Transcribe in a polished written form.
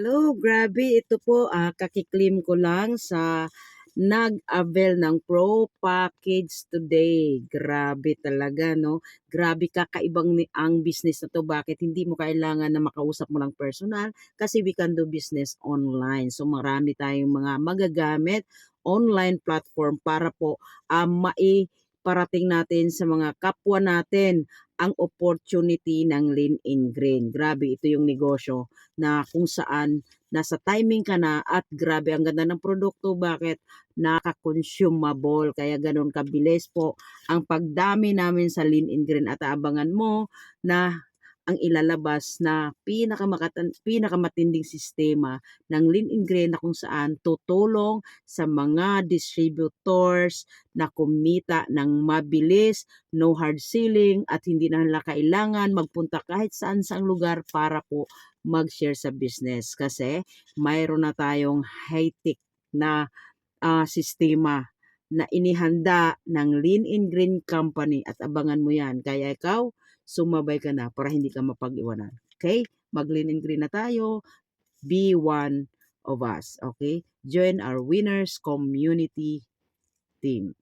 Hello, grabe ito po, kakiklaim ko lang sa nag-avail ng Pro Package today. Grabe talaga 'no, grabe kakaibang ang business na 'to. Bakit hindi mo kailangan na makausap mo lang personal kasi we can do business online. So marami tayong mga magagamit online platform para po, maiparating natin sa mga kapwa natin ang opportunity ng Lean in Green. Grabe ito yung negosyo na kung saan nasa timing ka na at grabe ang ganda ng produkto. Bakit? Naka-consumable. Kaya ganun kabilis po ang pagdami namin sa Lean in Green at aabangan mo na ang ilalabas na pinakamatinding sistema ng Lean in Green na kung saan tutulong sa mga distributors na kumita ng mabilis, no hard selling at hindi na nila kailangan magpunta kahit saan saang lugar para po mag-share sa business kasi mayroon na tayong high-tech na sistema na inihanda ng Lean in Green Company at abangan mo yan. Kaya ikaw, sumabay ka na para hindi ka mapag-iwanan. Okay? Mag-Lean in Green na tayo. Be one of us. Okay? Join our winners community team.